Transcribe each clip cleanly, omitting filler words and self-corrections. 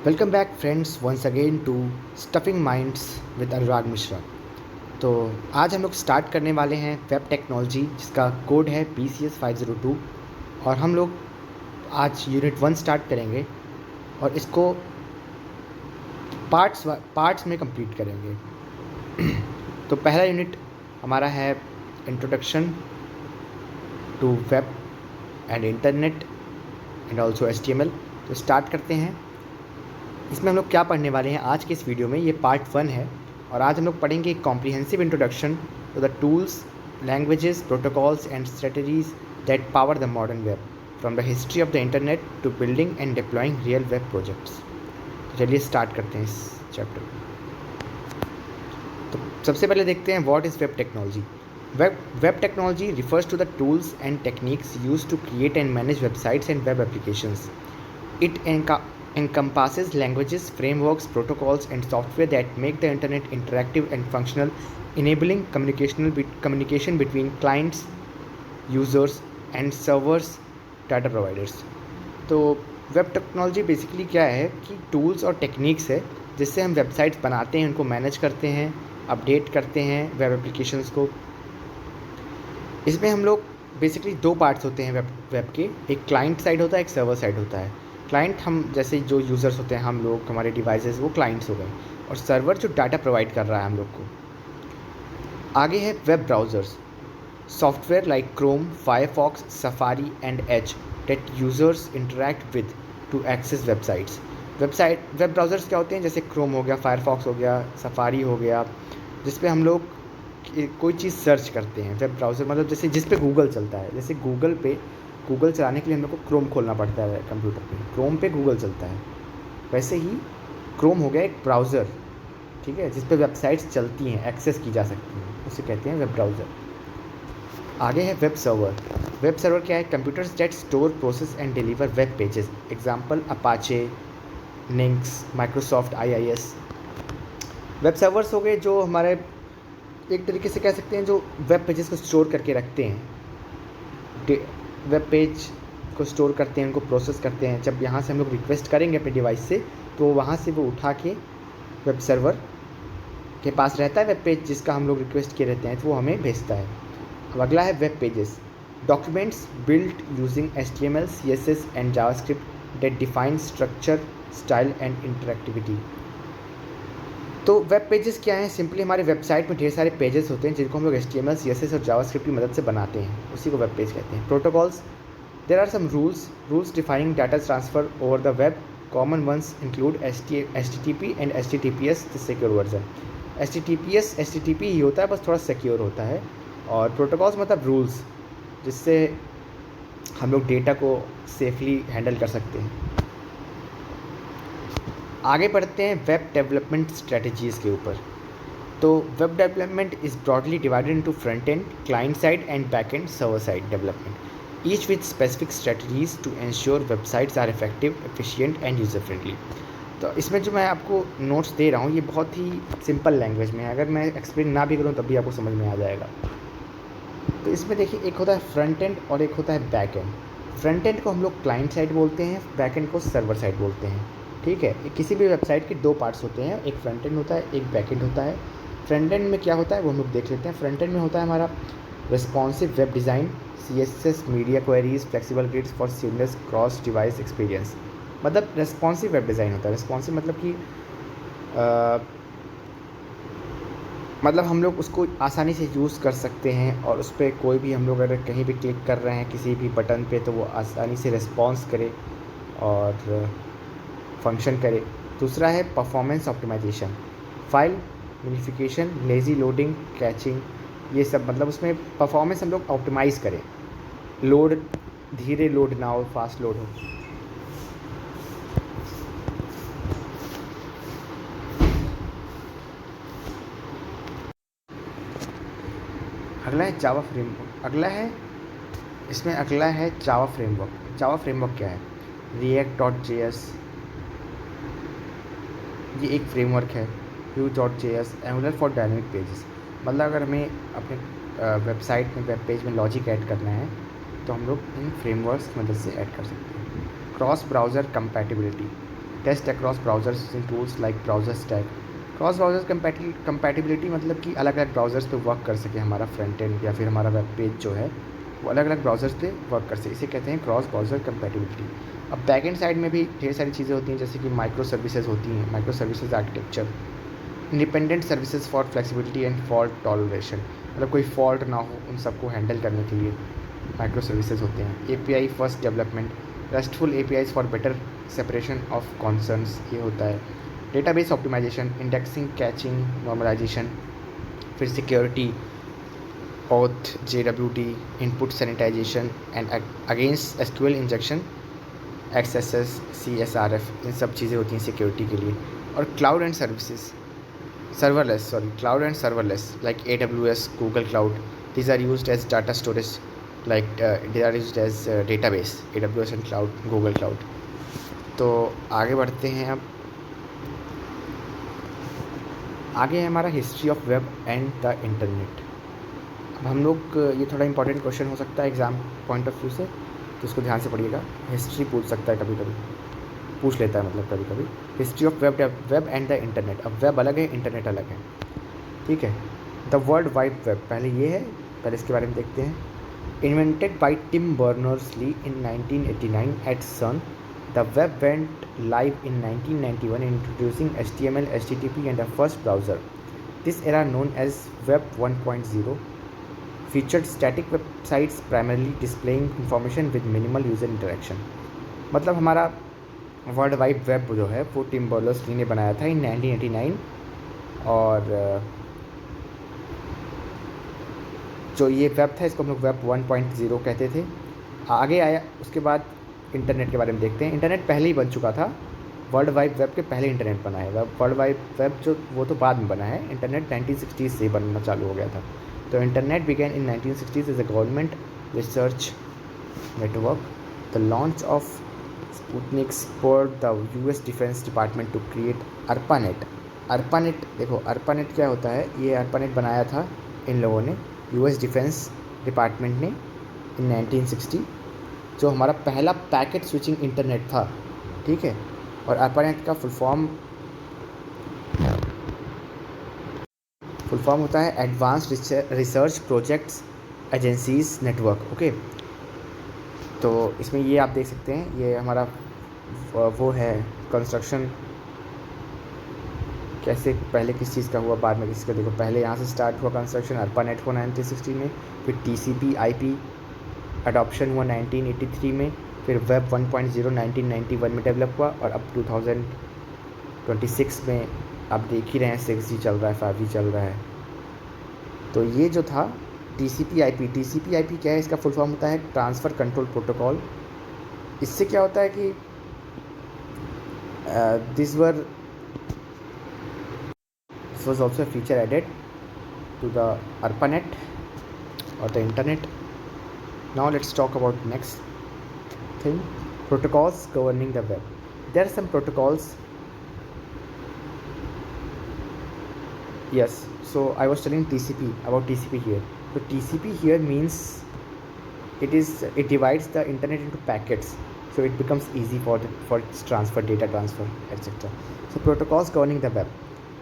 Welcome back friends once again to stuffing minds with Anurag Mishra. तो आज हम लोग स्टार्ट करने वाले हैं वेब टेक्नोलॉजी जिसका कोड है BCS 502। और हम लोग आज यूनिट 1 स्टार्ट करेंगे और इसको पार्ट्स में कंप्लीट करेंगे। तो पहला यूनिट हमारा है introduction to web and internet and also HTML। तो स्टार्ट करते हैं। इसमें हम लोग क्या पढ़ने वाले हैं आज के इस वीडियो में, ये पार्ट 1 है। और आज हम लोग पढ़ेंगे comprehensive introduction to the tools, languages, protocols and strategies that power the modern web, from the history of the internet to building and deploying real web projects. तो चलिए स्टार्ट करते हैं इस चैप्टर को। तो सबसे पहले देखते हैं what is web technology. Web technology refers to the tools and techniques used to create and manage websites and web applications. It encompasses languages, frameworks, protocols, and software that make the internet interactive and functional, enabling communication between clients, users, and servers, data providers. तो web technology basically क्या है कि tools और techniques है जिससे हम websites बनाते हैं, उनको मैनेज करते हैं, अपडेट करते हैं वेब एप्लीकेशंस को। इसमें हम लोग बेसिकली दो पार्ट्स होते हैं वेब के, एक क्लाइंट साइड होता है, एक सर्वर साइड होता है। क्लाइंट हम जैसे जो यूज़र्स होते हैं, हम लोग, हमारे डिवाइसेस, वो क्लाइंट्स हो गए, और सर्वर जो डाटा प्रोवाइड कर रहा है हम लोग को। आगे है web browsers, software like Chrome, Firefox, Safari and Edge that users interact with to access websites. Web browsers क्या होते हैं, जैसे क्रोम हो गया, फायरफॉक्स हो गया, सफारी हो गया, जिस पे हम लोग कोई चीज़ सर्च करते हैं। वेब ब्राउज़र मतलब जैसे जिस पे गूगल चलता है, जैसे गूगल चलाने के लिए हम लोग को क्रोम खोलना पड़ता है कंप्यूटर पे, क्रोम पे गूगल चलता है। वैसे ही क्रोम हो गया एक ब्राउज़र, ठीक है, जिस पे वेबसाइट्स चलती हैं, एक्सेस की जा सकती हैं, उसे कहते हैं वेब ब्राउज़र। आगे है वेब सर्वर। वेब सर्वर क्या है, computers that store, process and deliver web pages. Example Apache, Nginx, Microsoft IIS। Web servers हो गए जो हमारे एक तरीके से कह सकते हैं जो वेब पेजेस को स्टोर करके रखते हैं, वेब पेज को स्टोर करते हैं, उनको प्रोसेस करते हैं। जब यहाँ से हम लोग रिक्वेस्ट करेंगे अपने डिवाइस से, तो वहाँ से वो उठा के वेब सर्वर के पास रहता है वेब पेज जिसका हम लोग रिक्वेस्ट किए रहते हैं, तो वो हमें भेजता है। अब अगला है web pages, documents built using HTML, CSS and JavaScript that define structure, style and interactivity. तो वेब पेजेस क्या हैं, सिंपली हमारे वेबसाइट में ढेर सारे पेजेस होते हैं जिनको हम लोग HTML, CSS और जावास्क्रिप्ट की मदद से बनाते हैं, उसी को वेब पेज कहते हैं। Protocols, there are some rules defining data transfer over the web. Common ones include HTTP and HTTPS the secure version. HTTP ही होता है, बस थोड़ा सिक्योर होता है। और प्रोटोकॉल्स मतलब रूल्स, जिससे हम लोग डेटा को सेफली हैंडल कर सकते हैं। आगे बढ़ते हैं वेब डेवलपमेंट स्ट्रेटजीज़ के ऊपर। तो web development is broadly divided into front end, client side and back end, server side development, each with specific strategies to ensure websites are effective, efficient and user friendly. तो इसमें जो मैं आपको notes दे रहा हूँ ये बहुत ही सिंपल लैंग्वेज में है, अगर मैं एक्सप्लेन ना भी करूँ तब भी आपको समझ में आ जाएगा। तो इसमें देखिए, एक होता है फ्रंट एंड और एक होता है बैक एंड। फ्रंट एंड को हम लोग क्लाइंट साइड बोलते हैं, बैक एंड को सर्वर साइड बोलते हैं, ठीक है। किसी भी वेबसाइट के दो पार्ट्स होते हैं, एक फ्रंट एंड होता है, एक बैक एंड होता है। फ्रंट एंड में क्या होता है वो हम लोग देख लेते हैं। फ्रंट एंड में होता है हमारा responsive web design, CSS, media queries, flexible grids for seamless cross device experience. मतलब रिस्पॉन्सिव वेब डिज़ाइन होता है। रिस्पॉन्सिव मतलब कि मतलब हम लोग उसको आसानी से यूज़ कर सकते हैं, और उस पर कोई भी हम लोग अगर कहीं भी क्लिक कर रहे हैं किसी भी बटन पे, तो वो आसानी से रिस्पॉन्स करे और फंक्शन करे। दूसरा है performance optimisation, file minification, lazy loading, caching, ये सब मतलब उसमें परफॉर्मेंस हम लोग ऑप्टिमाइज़ करें, लोड धीरे लोड ना हो, फास्ट लोड हो। अगला है जावा फ्रेमवर्क। अगला है जावा फ्रेमवर्क। जावा फ्रेमवर्क क्या है, React.js, ये एक फ्रेमवर्क है। Vue.js, Angular for dynamic pages. मतलब अगर हमें अपने वेबसाइट में, वेब पेज में लॉजिक ऐड करना है तो हम लोग इन फ्रेमवर्क्स की मदद से ऐड कर सकते हैं। Cross browser compatibility, test across browsers using tools like BrowserStack. Cross browser compatibility मतलब कि अलग अलग ब्राउजर्स पे वर्क कर सके हमारा फ्रंट एंड या फिर हमारा वेब पेज जो है वो अलग अलग ब्राउजर्स पे वर्क कर सके, इसे कहते हैं क्रॉस ब्राउजर कंपैटिबिलिटी। अब बैक एंड साइड में भी ढेर सारी चीज़ें होती हैं, जैसे कि माइक्रो सर्विसेज होती हैं, micro services architecture, independent services for flexibility and fault toleration, मतलब कोई फॉल्ट ना हो उन सबको हैंडल करने के लिए माइक्रो सर्विसेज होते हैं। API first development, RESTful APIs for better separation of concerns, ये होता है। Database optimisation, indexing, caching, normalisation, फिर security, auth, JWT, input sanitisation and against SQL injection, XSS, CSRF, इन सब चीज़ें होती हैं सिक्योरिटी के लिए। और cloud and services cloud and serverless like AWS, Google Cloud, these are used as data storage, like they are used as database, AWS and cloud, Google Cloud। तो आगे बढ़ते हैं। अब आगे है हमारा history of web and the internet. अब हम लोग ये थोड़ा इंपॉर्टेंट क्वेश्चन हो सकता है एग्ज़ाम पॉइंट ऑफ व्यू से, तो इसको ध्यान से पढ़िएगा। हिस्ट्री पूछ सकता है, कभी कभी पूछ लेता है, मतलब कभी कभी। History of web and the internet. अब वेब अलग है, इंटरनेट अलग है, ठीक है। द वर्ल्ड वाइड वेब, पहले ये है, पहले इसके बारे में देखते हैं। Invented by Tim Berners-Lee in 1989 at CERN, the web went live in 1991 introducing HTML, HTTP and the first browser. This era known as web 1.0 featured static websites primarily displaying information with minimal user interaction। मतलब हमारा world wide web जो है वो Tim Berners-Lee ने बनाया था इन 1989, और जो ये वेब था इसको हम लोग वेब 1.0 कहते थे। आगे आया उसके बाद इंटरनेट के बारे में देखते हैं। इंटरनेट पहले ही बन चुका था, वर्ल्ड वाइड वेब के पहले इंटरनेट बना है। वर्ल्ड वाइड वेब जो वो तो बाद में बना है, इंटरनेट 1960s से बनना चालू हो गया था। तो internet began in 1960s as a government research network. The launch of Sputnik spurred the US defense department to create ARPANET। ARPANET, देखो ARPANET क्या होता है, ये ARPANEट बनाया था इन लोगों ने, US डिफेंस डिपार्टमेंट ने, इन 1960, जो हमारा पहला पैकेट स्विचिंग इंटरनेट था, ठीक है। और ARPANET का फुल फॉर्म होता है advanced research projects agencies network, okay. तो इसमें ये आप देख सकते हैं, ये हमारा वो है कंस्ट्रक्शन, कैसे पहले किस चीज़ का हुआ, बाद में किसी का। देखो पहले यहाँ से स्टार्ट हुआ कंस्ट्रक्शन ARPANET को 1960 में, फिर TCP/IP अडॉप्शन हुआ 1983 में, फिर वेब 1.0 1991 में डेवलप हुआ, और अब 2026 में आप देख ही रहे हैं 6G चल रहा है, 5G चल रहा है। तो ये जो था TCP/IP क्या है, इसका फुल फॉर्म होता है ट्रांसफ़र कंट्रोल प्रोटोकॉल। इससे क्या होता है कि this was also a feature added to the ARPANET or the internet. Now let's talk about next thing, protocols governing the web. There are some protocols. Yes, so I was telling about TCP here. So TCP here means it divides the internet into packets, so it becomes easy for its transfer, data transfer, etc. So protocols governing the web.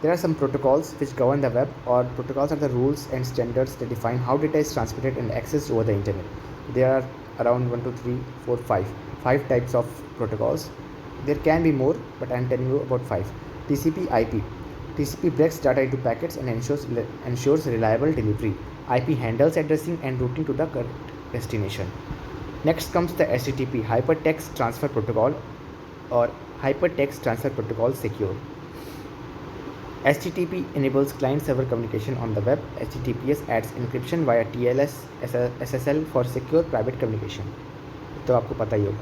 There are some protocols which govern the web, or protocols are the rules and standards that define how data is transmitted and accessed over the internet. There are around 1, 2, 3, 4, 5 types of protocols. There can be more, but I am telling you about 5. TCP/IP. TCP breaks data into packets and ensures reliable delivery. IP handles addressing and routing to the correct destination. Next comes the HTTP, Hypertext Transfer Protocol, or Hypertext Transfer Protocol Secure. HTTP enables client-server communication on the web. HTTPS adds encryption via TLS SSL for secure private communication. तो आपको पता ही होगा।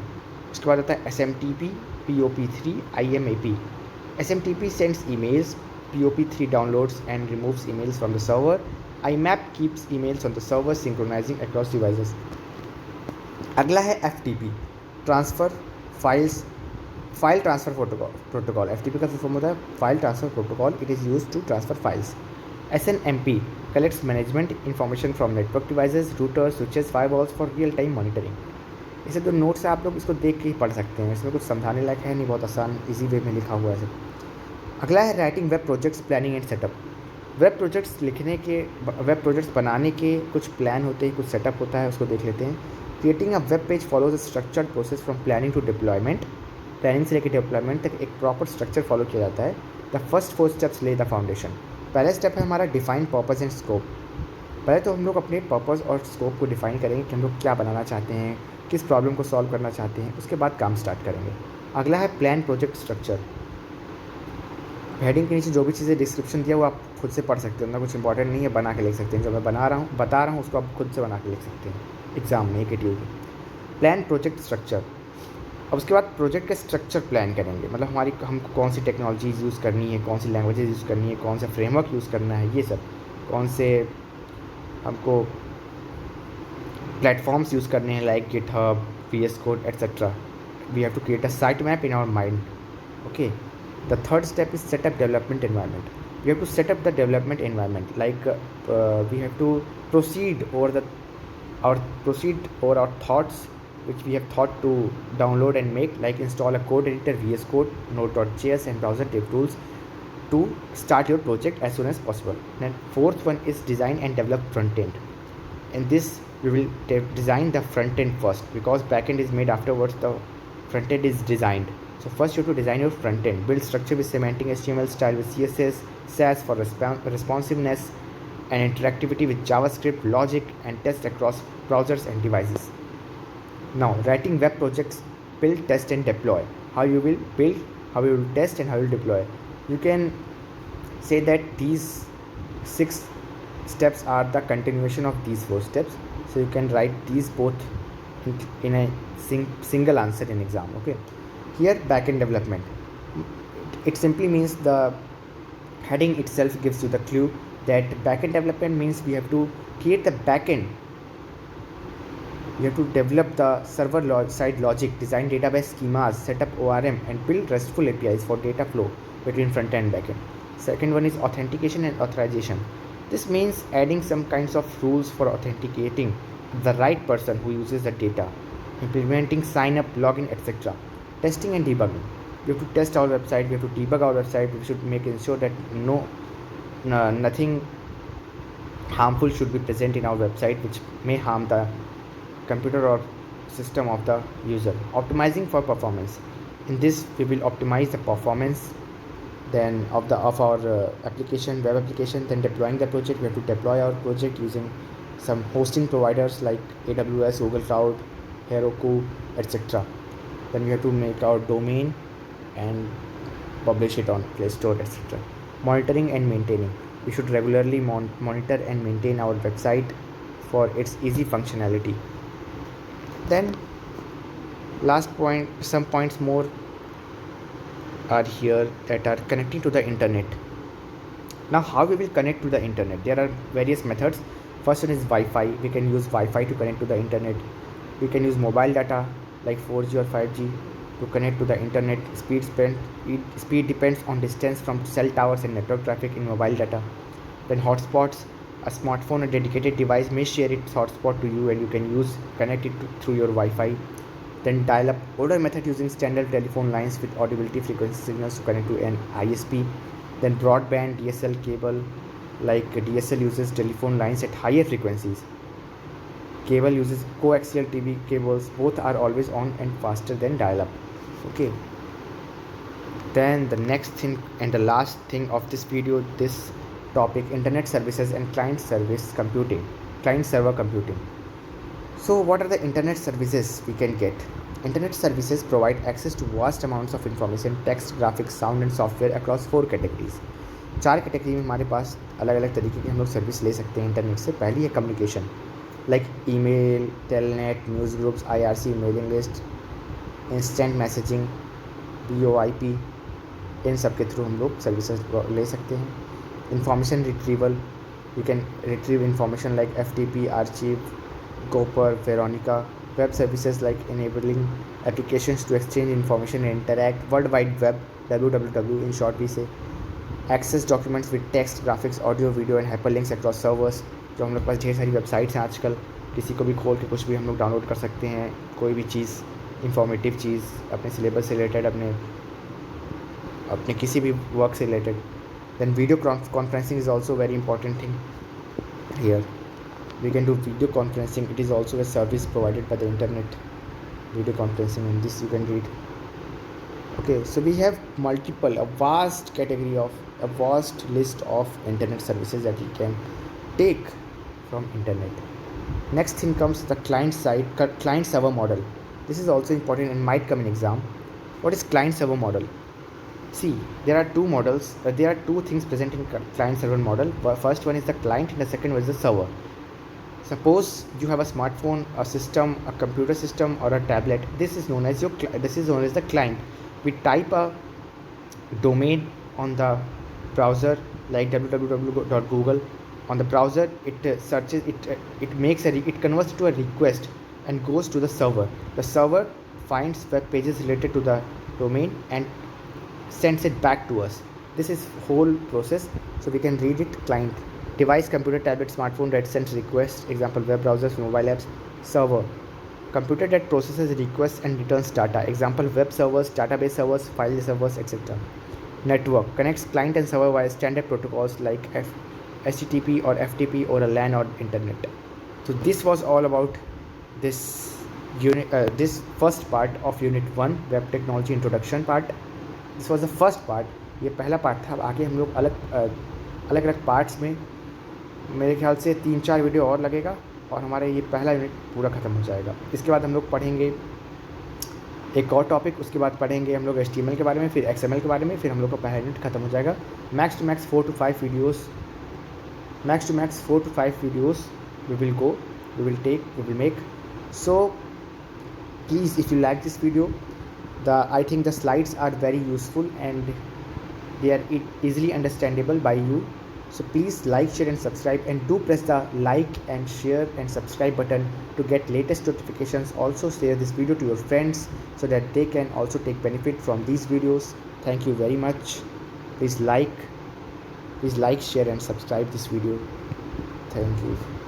उसके बाद आता है SMTP, POP3, IMAP. SMTP sends emails, POP3 downloads and removes emails from the server. IMAP keeps emails on the server, synchronizing across devices. अगला है FTP, file transfer protocol. FTP का फुल फॉर्म होता है file transfer protocol. It is used to transfer files. SNMP collects management information from network devices, routers, switches, firewalls for real time monitoring. इसे जो notes है आप लोग इसको देख के ही पढ़ सकते हैं, इसमें कुछ समझाने लायक है नहीं, बहुत आसान इजी वे में लिखा हुआ है सब। अगला है writing web projects planning and setup. Web projects बनाने के कुछ प्लान होते हैं, कुछ सेटअप होता है, उसको देख लेते हैं। Creating a web page follows a structured process from planning to deployment. Planning से लेकर डिप्लॉयमेंट तक एक प्रॉपर स्ट्रक्चर फॉलो किया जाता है। द फर्स्ट 4 स्टेप्स ले द फाउंडेशन। पहला स्टेप है हमारा डिफाइन पर्पस एंड स्कोप। पहले तो हम लोग अपने पर्पस और स्कोप को डिफाइन करेंगे कि हम लोग क्या बनाना चाहते हैं, किस प्रॉब्लम को सॉल्व करना चाहते हैं, उसके बाद काम स्टार्ट करेंगे। अगला है प्लान प्रोजेक्ट स्ट्रक्चर। हेडिंग के नीचे जो भी चीज़ें डिस्क्रिप्शन दिया वो आप खुद से पढ़ सकते हो, ना कुछ इंपॉर्टेंट नहीं है, बना के लिख सकते हैं। जो मैं बता रहा हूँ उसको आप खुद से बना के लिख सकते हैं एग्ज़ाम में AKTU में। Plan project structure. अब उसके बाद प्रोजेक्ट का स्ट्रक्चर प्लान करेंगे, मतलब हमको कौन सी टेक्नोलॉजीज़ यूज़ करनी है, कौन सी लैंग्वेजेस यूज़ करनी है, कौन सा फ्रेमवर्क यूज़ करना है, ये सब कौन से हमको प्लेटफॉर्म्स यूज़ करने हैं like GitHub, VS Code etcetera. We have to create a site map in our mind. Okay, the third step is set up development environment. We have to set up the development environment, like we have to proceed over our thoughts which we have thought to download and make, like install a code editor, VS Code, Node.js and browser dev tools to start your project as soon as possible. Then fourth one is design and develop front end. In this we will design the front end first, because back end is made afterwards. The front end is designed. So first you have to design your front end. Build structure with semantic HTML, style with CSS, SAS for responsiveness, and interactivity with JavaScript, logic, and test across browsers and devices. Now, writing web projects, build, test, and deploy. How you will build, how you will test, and how you will deploy. You can say that these 6 steps are the continuation of these 4 steps. So you can write these both in a single answer in exam. Okay. Here, backend development. It simply means the heading itself gives you the clue that backend development means we have to create the backend. We have to develop the server side logic, design database schemas, set up ORM, and build RESTful APIs for data flow between front end and backend. Second one is authentication and authorization. This means adding some kinds of rules for authenticating the right person who uses the data, implementing sign up, login, etc. Testing and debugging. We have to test our website, we have to debug our website, we should make ensure that nothing harmful should be present in our website which may harm the computer or system of the user. Optimizing for performance. In this we will optimize the performance then of our application, web application. Then deploying the project, we have to deploy our project using some hosting providers like AWS, Google Cloud, Heroku, etc. Then we have to make our domain and publish it on Play Store, etc. Monitoring and maintaining. We should regularly monitor and maintain our website for its easy functionality. Then last point, some points more are here that are connecting to the internet. Now how we will connect to the internet? There are various methods. First one is Wi-Fi. We can use Wi-Fi to connect to the internet. We can use mobile data like 4G or 5G to connect to the internet. Speed depends on distance from cell towers and network traffic in mobile data. Then hotspots. A smartphone, a dedicated device may share its hotspot to you and you can connect it through your Wi-Fi. Then dial-up, older method using standard telephone lines with audibility frequency signals to connect to an ISP. Then broadband, DSL cable, like DSL uses telephone lines at higher frequencies. Cable uses coaxial TV cables. Both are always on and faster than dial-up. Okay. Then the next thing and the last thing of this video, this topic, internet services and client server computing. So what are the internet services we can get? Internet services provide access to vast amounts of information, text, graphics, sound and software across 4 categories. 4 category में हमारे पास अलग अलग तरीके की हम लोग service ले सकते हैं इंटरनेट से. पहली है communication, like email, telnet, news groups, IRC, mailing list, instant messaging, VoIP, इन सब के थ्रू हम लोग सर्विसेज ले सकते हैं. Information retrieval, you can retrieve information like FTP, archive, Gopher, Veronica. Web services like enabling applications to exchange information and interact. World Wide Web, WWW in short we say. Access documents with text, graphics, audio, video and hyperlinks across servers. जो हम लोग पास ढेर सारी websites हैं आजकल किसी को भी खोल के कुछ भी हम लोग डाउनलोड कर सकते हैं, कोई भी चीज़, इंफॉर्मेटिव चीज़ अपने सिलेबस से रिलेटेड, अपने किसी भी वर्क से related. Then video conferencing is also a very important thing here. We can do video conferencing. It is also a service provided by the internet. Video conferencing, and this you can read. Okay, so we have a vast list of internet services that we can take from internet. Next thing comes the client server model. This is also important and might come in exam. What is client server model? See, there are two models. There are two things present in client server model. First one is the client, and the second one is the server. Suppose you have a smartphone, a system, a computer system, or a tablet. This is known as the client. We type a domain on the browser like www.google. On the browser, it searches, it converts to a request and goes to the server. The server finds web pages related to the domain and sends it back to us. This is whole process, so we can read it. Client: device, computer, tablet, smartphone that sends requests, example web browsers, mobile apps. Server: computer that processes requests and returns data, example web servers, database servers, file servers, etc. Network: connects client and server via standard protocols like HTTP or FTP or a LAN or internet. So this was all about this unit, this first part of unit 1, web technology introduction part. This was the first part. ये पहला part था. अब आगे हम लोग अलग parts में मेरे ख्याल से 3-4 वीडियो और लगेगा और हमारा ये पहला यूनिट पूरा ख़त्म हो जाएगा. इसके बाद हम लोग पढ़ेंगे एक और टॉपिक. उसके बाद पढ़ेंगे हम लोग HTML के बारे में, फिर XML के बारे में, फिर हम लोग का पहला यूनिट ख़त्म हो जाएगा. Max to max 4 to 5 videos we will make. So please, if you like this video, I think the slides are very useful and they are easily understandable by you. So please like, share and subscribe, and do press the like and share and subscribe button to get latest notifications. Also share this video to your friends so that they can also take benefit from these videos. Thank you very much. Please like, share and subscribe this video. Thank you.